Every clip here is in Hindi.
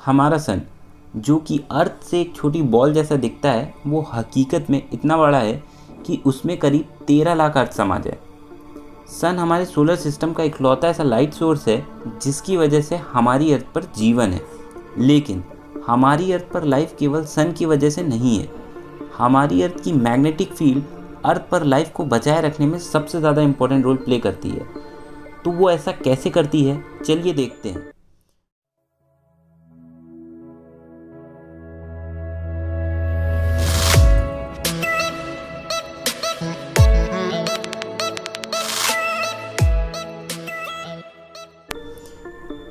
हमारा सन जो कि अर्थ से एक छोटी बॉल जैसा दिखता है, वो हकीकत में इतना बड़ा है कि उसमें करीब 13 लाख अर्थ समा जाए। सन हमारे सोलर सिस्टम का इकलौता ऐसा लाइट सोर्स है जिसकी वजह से हमारी अर्थ पर जीवन है। लेकिन हमारी अर्थ पर लाइफ केवल सन की वजह से नहीं है। हमारी अर्थ की मैग्नेटिक फील्ड अर्थ पर लाइफ को बचाए रखने में सबसे ज़्यादा इम्पोर्टेंट रोल प्ले करती है। तो वो ऐसा कैसे करती है, चलिए देखते हैं।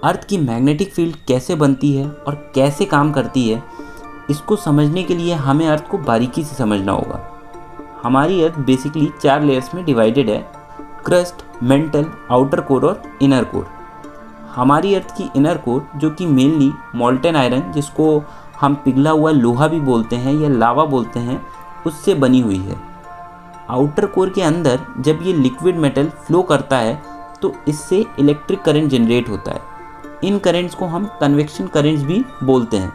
अर्थ की मैग्नेटिक फील्ड कैसे बनती है और कैसे काम करती है, इसको समझने के लिए हमें अर्थ को बारीकी से समझना होगा। हमारी अर्थ बेसिकली 4 लेयर्स में डिवाइडेड है: क्रस्ट, मेंटल, आउटर कोर और इनर कोर। हमारी अर्थ की इनर कोर, जो कि मेनली मोल्टेन आयरन, जिसको हम पिघला हुआ लोहा भी बोलते हैं या लावा बोलते हैं, उससे बनी हुई है। आउटर कोर के अंदर जब ये लिक्विड मेटल फ्लो करता है तो इससे इलेक्ट्रिक करंट जनरेट होता है। इन करंट्स को हम कन्वेक्शन करंट्स भी बोलते हैं।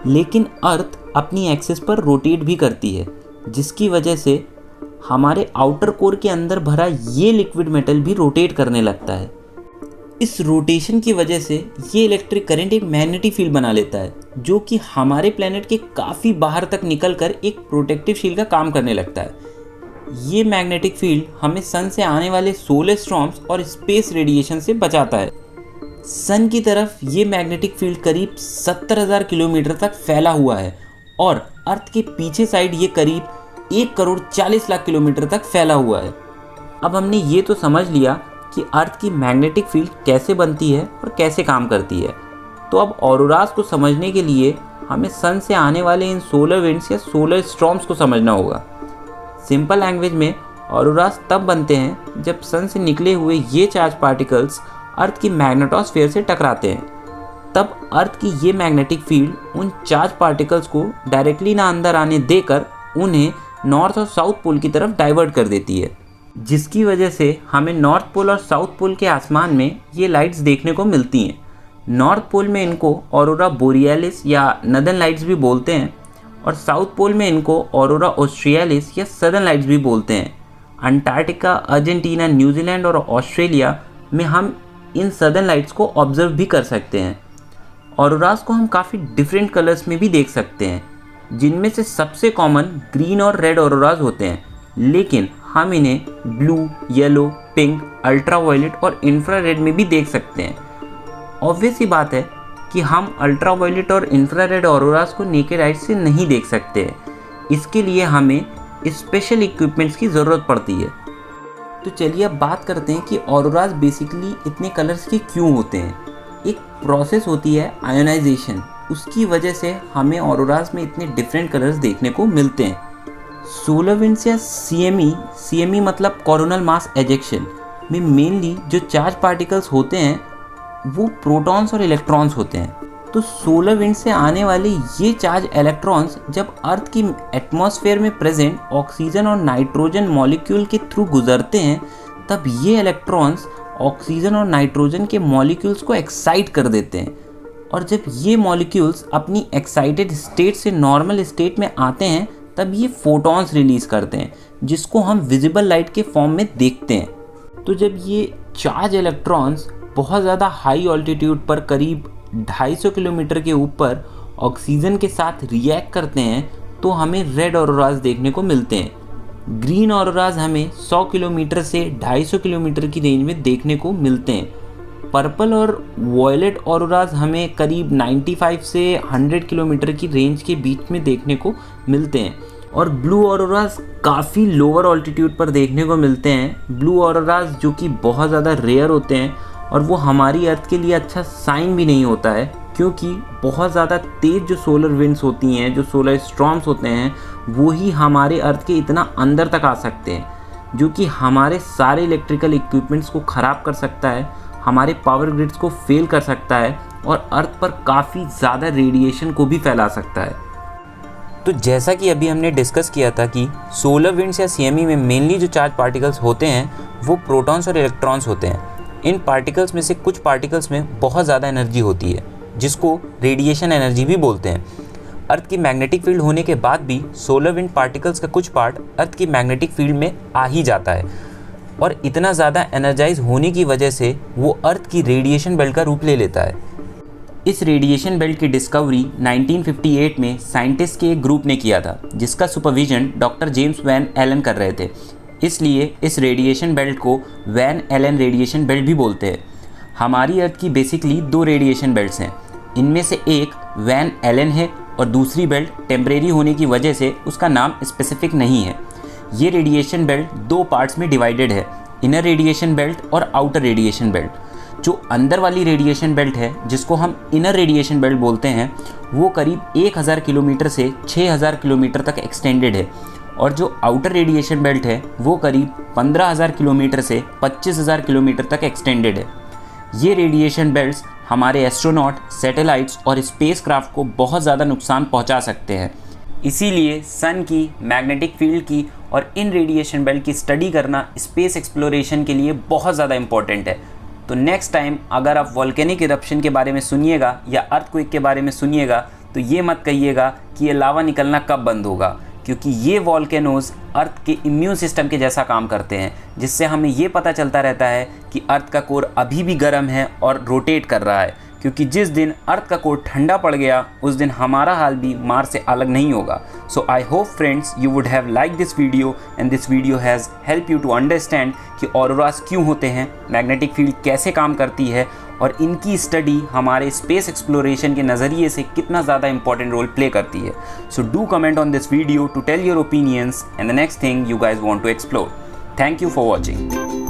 लेकिन अर्थ अपनी एक्सिस पर रोटेट भी करती है, जिसकी वजह से हमारे आउटर कोर के अंदर भरा ये लिक्विड मेटल भी रोटेट करने लगता है। इस रोटेशन की वजह से ये इलेक्ट्रिक करंट एक मैग्नेटिक फील्ड बना लेता है, जो कि हमारे प्लेनेट के काफ़ी बाहर तक निकलकर एक प्रोटेक्टिव शील्ड का काम करने लगता है। ये मैग्नेटिक फील्ड हमें सन से आने वाले सोलर स्टॉर्म्स और स्पेस रेडिएशन से बचाता है। सन की तरफ ये मैग्नेटिक फील्ड करीब 70,000 किलोमीटर तक फैला हुआ है और अर्थ के पीछे साइड ये करीब 1,40,00,000 किलोमीटर तक फैला हुआ है। अब हमने ये तो समझ लिया कि अर्थ की मैग्नेटिक फील्ड कैसे बनती है और कैसे काम करती है। तो अब ऑरोरास को समझने के लिए हमें सन से आने वाले इन सोलर विंड्स या सोलर स्टॉर्म्स को समझना होगा। सिंपल लैंग्वेज में ऑरोरास तब बनते हैं जब सन से निकले हुए ये चार्ज पार्टिकल्स अर्थ की मैग्नेटोस्फीयर से टकराते हैं। तब अर्थ की ये मैग्नेटिक फील्ड उन चार्ज पार्टिकल्स को डायरेक्टली ना अंदर आने देकर उन्हें नॉर्थ और साउथ पोल की तरफ डाइवर्ट कर देती है, जिसकी वजह से हमें नॉर्थ पोल और साउथ पोल के आसमान में ये लाइट्स देखने को मिलती हैं। नॉर्थ पोल में इनको ऑरोरा बोरियालिस या नदर्न लाइट्स भी बोलते हैं और साउथ पोल में इनको ऑरोरा ऑस्ट्रियालिस या सदर्न लाइट्स भी बोलते हैं। अंटार्कटिका, अर्जेंटीना, न्यूजीलैंड और ऑस्ट्रेलिया में हम इन सदर्न लाइट्स को ऑब्जर्व भी कर सकते हैं। ऑरोरास को हम काफ़ी डिफरेंट कलर्स में भी देख सकते हैं, जिनमें से सबसे कॉमन ग्रीन और रेड ऑरोरास होते हैं, लेकिन हम इन्हें ब्लू, येलो, पिंक, अल्ट्रावायलेट और इंफ्रारेड में भी देख सकते हैं। ऑब्वियस ही बात है कि हम अल्ट्रावायलेट और इंफ्रारेड ऑरोरास को नेकेड आइज से नहीं देख सकते हैं। इसके लिए हमें स्पेशल इक्विपमेंट्स की ज़रूरत पड़ती है। तो चलिए अब बात करते हैं कि ऑरोरास बेसिकली इतने कलर्स के क्यों होते हैं। एक प्रोसेस होती है आयोनाइजेशन, उसकी वजह से हमें ऑरोरास में इतने डिफरेंट कलर्स देखने को मिलते हैं। सोलर विंड्स या सीएमई मतलब कोरोनल मास एजेक्शन में मेनली जो चार्ज पार्टिकल्स होते हैं वो प्रोटॉन्स और इलेक्ट्रॉन्स होते हैं। तो सोलर विंड से आने वाले ये चार्ज इलेक्ट्रॉन्स जब अर्थ की एटमॉस्फेयर में प्रेजेंट ऑक्सीजन और नाइट्रोजन मॉलिक्यूल के थ्रू गुजरते हैं, तब ये इलेक्ट्रॉन्स ऑक्सीजन और नाइट्रोजन के मॉलिक्यूल्स को एक्साइट कर देते हैं। और जब ये मॉलिक्यूल्स अपनी एक्साइटेड स्टेट से नॉर्मल स्टेट में आते हैं, तब ये फोटॉन्स रिलीज़ करते हैं, जिसको हम विजिबल लाइट के फॉर्म में देखते हैं। तो जब ये चार्ज इलेक्ट्रॉन्स बहुत ज़्यादा हाई ऑल्टीट्यूड पर करीब 250 किलोमीटर के ऊपर ऑक्सीजन के साथ रिएक्ट करते हैं, तो हमें रेड ऑरोरास देखने को मिलते हैं। ग्रीन ऑरोरास हमें 100 किलोमीटर से 250 किलोमीटर की रेंज में देखने को मिलते हैं। पर्पल और वॉयलेट ऑरोरास हमें करीब 95 से 100 किलोमीटर की रेंज के बीच में देखने को मिलते हैं। और ब्लू ऑरोरास काफ़ी लोअर ऑल्टीट्यूड पर देखने को मिलते हैं। ब्लू ऑरोरास जो कि बहुत ज़्यादा रेयर होते हैं और वो हमारी अर्थ के लिए अच्छा साइन भी नहीं होता है, क्योंकि बहुत ज़्यादा तेज़ जो सोलर विंड्स होती हैं, जो सोलर स्टॉर्म्स होते हैं, वो ही हमारे अर्थ के इतना अंदर तक आ सकते हैं, जो कि हमारे सारे इलेक्ट्रिकल इक्विपमेंट्स को ख़राब कर सकता है, हमारे पावर ग्रिड्स को फेल कर सकता है और अर्थ पर काफ़ी ज़्यादा रेडिएशन को भी फैला सकता है। तो जैसा कि अभी हमने डिस्कस किया था कि सोलर विंड्स या सीएमई में मेनली जो चार्ज पार्टिकल्स होते हैं वो प्रोटॉन्स और इलेक्ट्रॉन्स होते हैं। इन पार्टिकल्स में से कुछ पार्टिकल्स में बहुत ज़्यादा एनर्जी होती है, जिसको रेडिएशन एनर्जी भी बोलते हैं। अर्थ की मैग्नेटिक फील्ड होने के बाद भी सोलर विंड पार्टिकल्स का कुछ पार्ट अर्थ की मैग्नेटिक फील्ड में आ ही जाता है और इतना ज़्यादा एनर्जाइज होने की वजह से वो अर्थ की रेडिएशन बेल्ट का रूप ले लेता है। इस रेडिएशन बेल्ट की डिस्कवरी 1958 में साइंटिस्ट के एक ग्रुप ने किया था, जिसका supervision doctor James Van Allen कर रहे थे। इसलिए इस रेडिएशन बेल्ट को वैन एलन रेडिएशन बेल्ट भी बोलते हैं। हमारी अर्थ की बेसिकली 2 रेडिएशन बेल्ट्स हैं। इनमें से एक वैन एलन है और दूसरी बेल्ट टेम्परेरी होने की वजह से उसका नाम स्पेसिफिक नहीं है। ये रेडिएशन बेल्ट 2 पार्ट्स में डिवाइडेड है, इनर रेडिएशन बेल्ट और आउटर रेडिएशन बेल्ट। जो अंदर वाली रेडिएशन बेल्ट है, जिसको हम इनर रेडिएशन बेल्ट बोलते हैं, वो करीब 1000 किलोमीटर से 6000 किलोमीटर तक एक्सटेंडेड है और जो आउटर रेडिएशन बेल्ट है वो करीब 15000 किलोमीटर से 25000 किलोमीटर तक एक्सटेंडेड है। ये रेडिएशन बेल्ट्स हमारे एस्ट्रोनॉट, सैटेलाइट्स और स्पेसक्राफ्ट को बहुत ज़्यादा नुकसान पहुंचा सकते हैं। इसीलिए सन की, मैग्नेटिक फील्ड की और इन रेडिएशन बेल्ट की स्टडी करना स्पेस एक्सप्लोरेशन के लिए बहुत ज़्यादा इंपॉर्टेंट है। तो नेक्स्ट टाइम अगर आप वोल्केनिक इरप्शन के बारे में सुनिएगा या अर्थक्वेक के बारे में सुनिएगा तो ये मत कहिएगा कि ये लावा निकलना कब बंद होगा, क्योंकि ये वोल्केनोज अर्थ के इम्यून सिस्टम के जैसा काम करते हैं, जिससे हमें ये पता चलता रहता है कि अर्थ का कोर अभी भी गर्म है और रोटेट कर रहा है, क्योंकि जिस दिन अर्थ का कोर ठंडा पड़ गया उस दिन हमारा हाल भी मार्स से अलग नहीं होगा। So I hope friends you would have like this video and this video has help you to understand कि ऑरोरास क्यों होते हैं, मैग्नेटिक फील्ड कैसे काम करती है और इनकी स्टडी हमारे स्पेस एक्सप्लोरेशन के नज़रिए से कितना ज़्यादा इंपॉर्टेंट रोल प्ले करती है। So do comment on this video to tell your opinions and the next thing you guys want to explore. Thank you for watching.